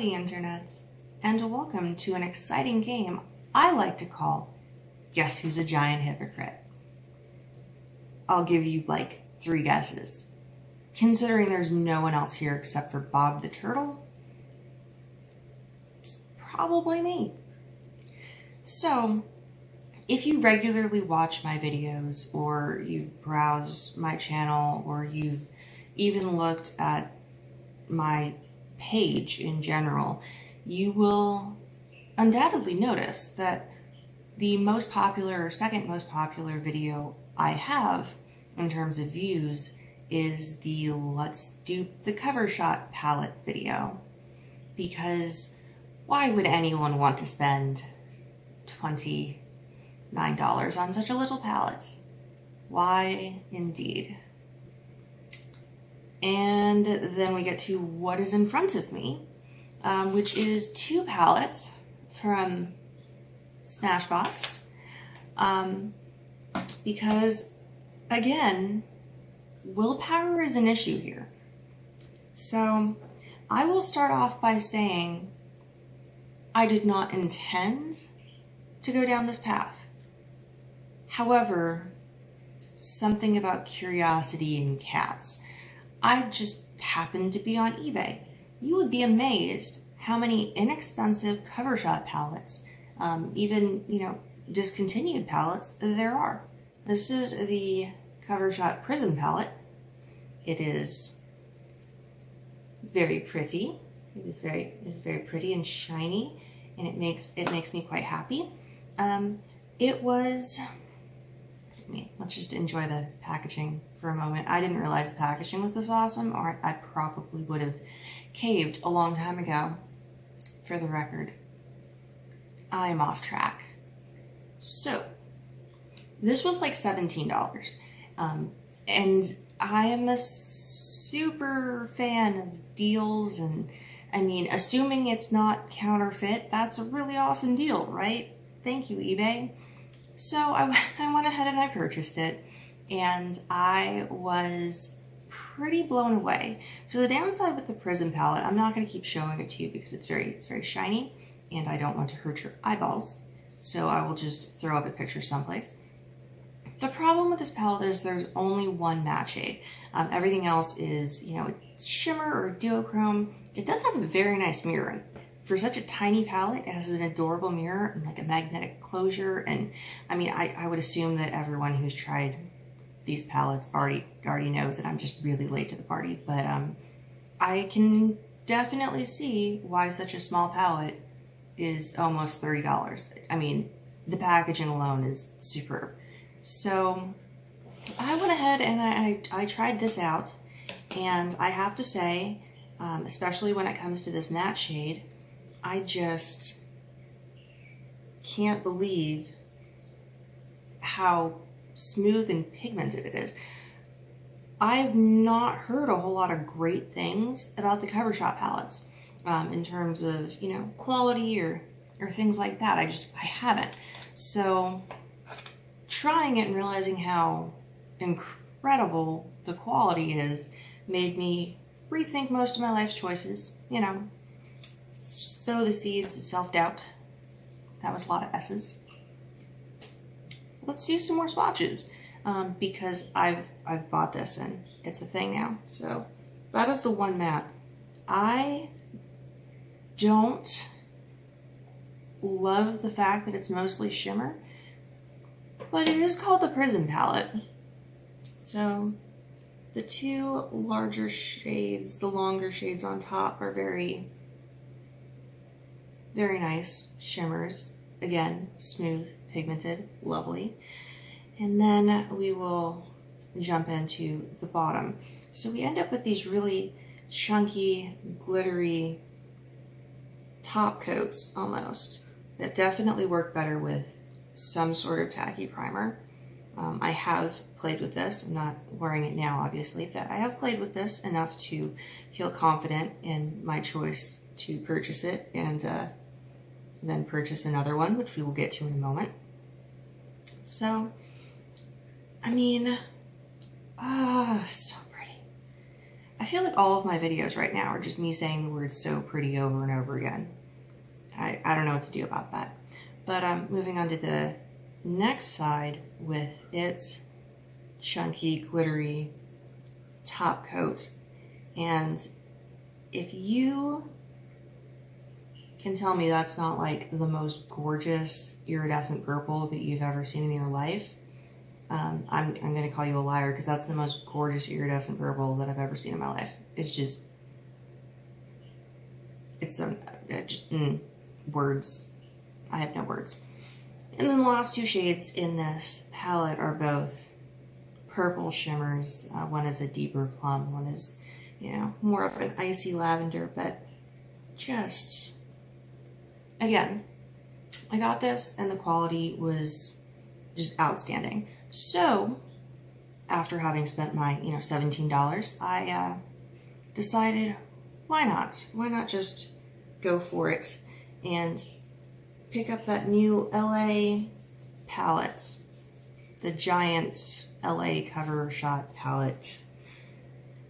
the internet, and welcome to an exciting game I like to call Guess Who's a Giant Hypocrite. I'll give you like 3 guesses. Considering there's no one else here except for Bob the Turtle, it's probably me. So, if you regularly watch my videos, or you've browsed my channel, or you've even looked at my page in general, you will undoubtedly notice that the most popular or second most popular video I have in terms of views is the Let's Dupe the Cover Shot Palette video. Because why would anyone want to spend $29 on such a little palette? Why indeed? And then we get to what is in front of me, which is 2 palettes from Smashbox. Because, again, willpower is an issue here. So I will start off by saying I did not intend to go down this path. However, something about curiosity and cats. I just happened to be on eBay. You would be amazed how many inexpensive cover shot palettes, even, discontinued palettes there are. This is the Cover Shot Prism palette. It is very pretty. It is very pretty and shiny, and it makes me quite happy. Let's just enjoy the packaging for a moment. I didn't realize the packaging was this awesome, or I probably would have caved a long time ago. For the record, I'm off track. So, this was like $17. And I am a super fan of deals, and assuming it's not counterfeit, that's a really awesome deal, right? Thank you, eBay. So I went ahead and I purchased it, and I was pretty blown away. So the downside with the Prism palette, I'm not going to keep showing it to you because it's very shiny, and I don't want to hurt your eyeballs. So I will just throw up a picture someplace. The problem with this palette is there's only one matte shade. Everything else is, it's shimmer or duochrome. It does have a very nice mirror. For such a tiny palette, it has an adorable mirror and like a magnetic closure. And I would assume that everyone who's tried these palettes already knows that I'm just really late to the party. But I can definitely see why such a small palette is almost $30. The packaging alone is superb. So I went ahead and I tried this out, and I have to say, especially when it comes to this matte shade, I just can't believe how smooth and pigmented it is. I've not heard a whole lot of great things about the Cover Shot palettes in terms of, quality or things like that. I haven't. So trying it and realizing how incredible the quality is made me rethink most of my life's choices, sow the seeds of self-doubt. That was a lot of S's. Let's do some more swatches, because I've bought this and it's a thing now. So that is the one matte. I don't love the fact that it's mostly shimmer, but it is called the Prism palette. So the 2 larger shades, the longer shades on top, are very nice shimmers. Again, smooth, pigmented, lovely. And then we will jump into the bottom. So we end up with these really chunky, glittery top coats almost that definitely work better with some sort of tacky primer. I have played with this. I'm not wearing it now, obviously, but I have played with this enough to feel confident in my choice to purchase it, and then purchase another one, which we will get to in a moment. So, so pretty. I feel like all of my videos right now are just me saying the word "so pretty" over and over again. I don't know what to do about that. But moving on to the next side with its chunky, glittery top coat. And if you can tell me that's not like the most gorgeous iridescent purple that you've ever seen in your life, I'm going to call you a liar, because that's the most gorgeous iridescent purple that I've ever seen in my life. It's just, it's words. I have no words. And then the last two shades in this palette are both purple shimmers. One is a deeper plum, one is, you know, more of an icy lavender, but just, again, I got this and the quality was just outstanding. So, after having spent my, $17, I decided, why not? Why not just go for it and pick up that new LA palette, the giant LA Cover Shot Palette.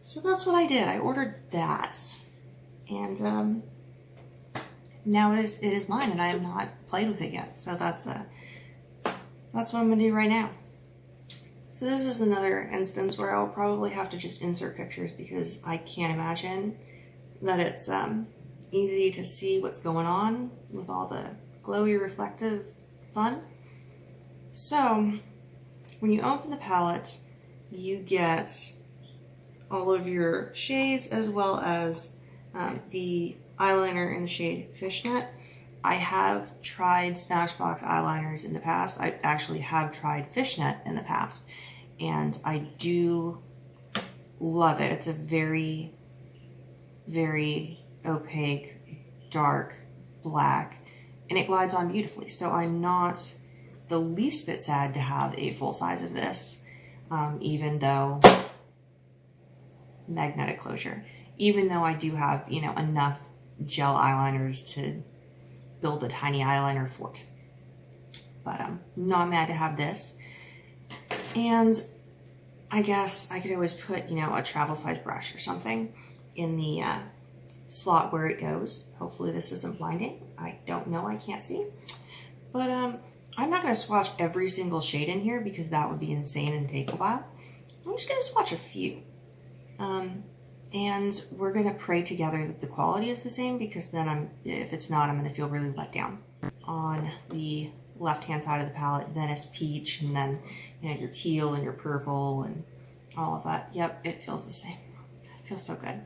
So that's what I did. I ordered that, and now it is mine, and I have not played with it yet. So that's what I'm gonna do right now. So this is another instance where I'll probably have to just insert pictures, because I can't imagine that it's easy to see what's going on with all the glowy reflective fun. So when you open the palette, you get all of your shades, as well as the eyeliner in the shade Fishnet. I have tried Smashbox eyeliners in the past. I actually have tried Fishnet in the past, and I do love it. It's a very, very opaque, dark black, and it glides on beautifully. So I'm not the least bit sad to have a full size of this, even though magnetic closure, even though I do have, enough gel eyeliners to build a tiny eyeliner fort. But I'm not mad to have this. And I guess I could always put, a travel size brush or something in the slot where it goes. Hopefully this isn't blinding. I don't know, I can't see. But I'm not going to swatch every single shade in here, because that would be insane and take a while. I'm just going to swatch a few. And we're going to pray together that the quality is the same, because then if it's not, I'm going to feel really let down. On the left-hand side of the palette, Venice Peach, and then, your teal and your purple and all of that. Yep, it feels the same. It feels so good.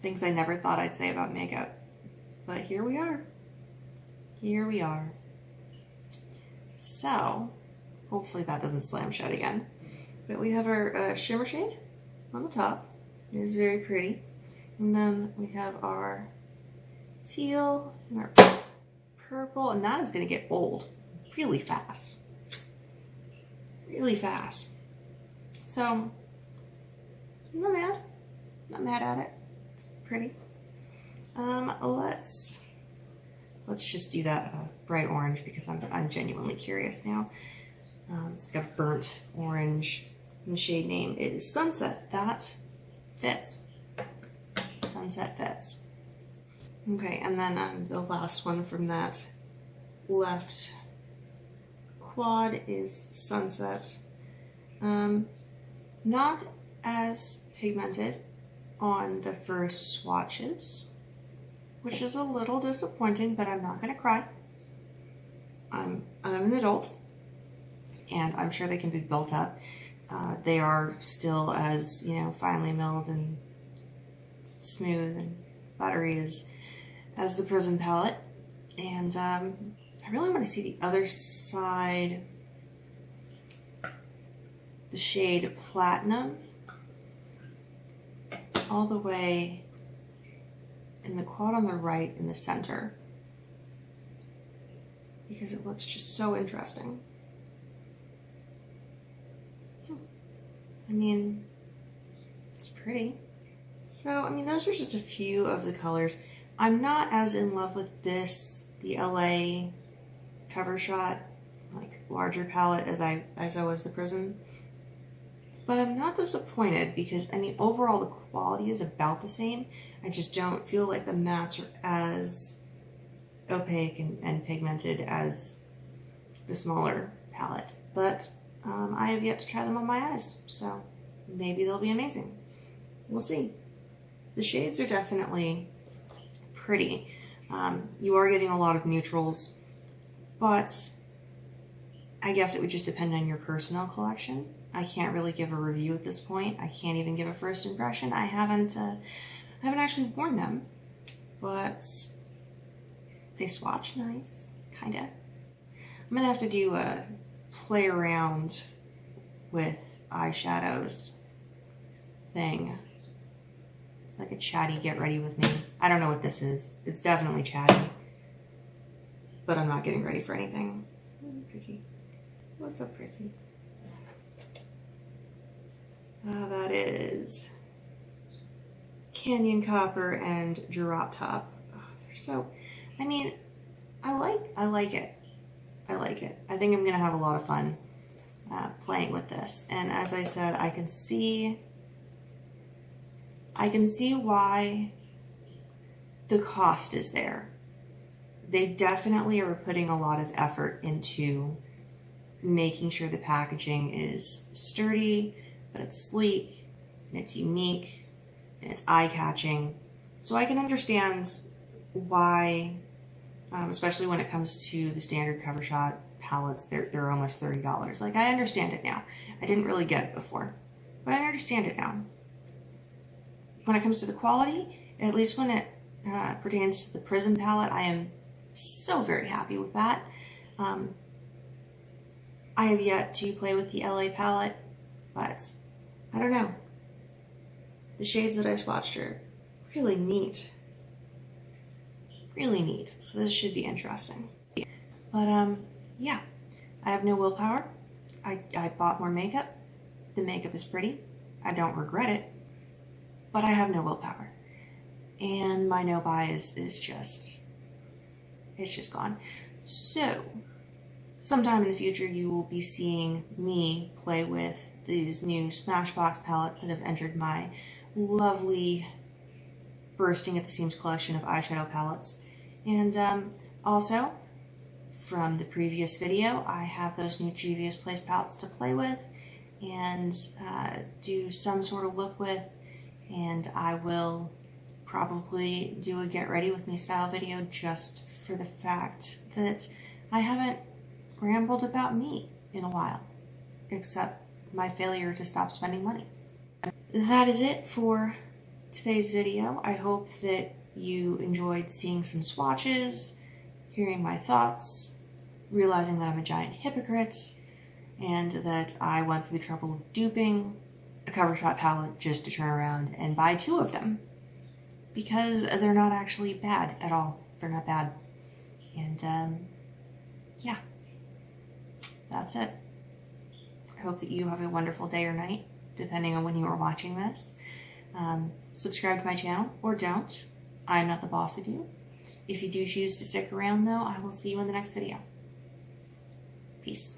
Things I never thought I'd say about makeup, but here we are. Here we are. So, hopefully that doesn't slam shut again. But we have our shimmer shade on the top. It is very pretty. And then we have our teal and our purple, and that is going to get old really fast. Really fast. So, I'm not mad. Not mad at it. It's pretty. Let's just do that bright orange, because I'm genuinely curious now. It's like a burnt orange, and the shade name is Sunset. That fits. Sunset fits. Okay, and then the last one from that left quad is Sunset. Not as pigmented on the first swatches, which is a little disappointing, but I'm not going to cry. I'm an adult, and I'm sure they can be built up. They are still as, finely milled and smooth and buttery as the Prism palette. And I really want to see the other side, the shade Platinum, all the way in the quad on the right in the center, because it looks just so interesting. I mean, it's pretty. So, those are just a few of the colors. I'm not as in love with this, the LA Cover Shot, like larger palette, as I was the Prism. But I'm not disappointed because, I mean, overall the quality is about the same. I just don't feel like the mattes are as opaque and pigmented as the smaller palette. But I have yet to try them on my eyes, so maybe they'll be amazing. We'll see. The shades are definitely pretty. You are getting a lot of neutrals, but I guess it would just depend on your personal collection. I can't really give a review at this point. I can't even give a first impression. I haven't actually worn them, but they swatch nice, kinda. I'm gonna have to do a play around with eyeshadows thing, like a chatty get ready with me. I don't know what this is. It's definitely chatty, but I'm not getting ready for anything. Pretty. What's so pretty? That is Canyon Copper and Drop Top. Oh, they're so, I mean, I like it. I like it. I think I'm gonna have a lot of fun playing with this. And as I said, I can see why the cost is there. They definitely are putting a lot of effort into making sure the packaging is sturdy, but it's sleek, and it's unique, and it's eye-catching. So I can understand why, especially when it comes to the standard Cover Shot palettes, they're almost $30. Like, I understand it now. I didn't really get it before, but I understand it now. When it comes to the quality, at least when it pertains to the Prism palette, I am so very happy with that. I have yet to play with the LA palette, but I don't know. The shades that I swatched are really neat. Really neat. So this should be interesting. But yeah, I have no willpower. I bought more makeup. The makeup is pretty. I don't regret it, but I have no willpower. And my no buy is just, it's just gone. So sometime in the future, you will be seeing me play with these new Smashbox palettes that have entered my lovely bursting at the seams collection of eyeshadow palettes. And also, from the previous video, I have those new Juvia's Place palettes to play with and do some sort of look with. And I will probably do a get ready with me style video just for the fact that I haven't rambled about me in a while, except my failure to stop spending money. That is it for today's video. I hope that you enjoyed seeing some swatches, hearing my thoughts, realizing that I'm a giant hypocrite, and that I went through the trouble of duping a Cover Shot palette just to turn around and buy 2 of them, because they're not actually bad at all. They're not bad. And yeah, that's it. I hope that you have a wonderful day or night, depending on when you are watching this. Subscribe to my channel, or don't. I'm not the boss of you. If you do choose to stick around, though, I will see you in the next video. Peace.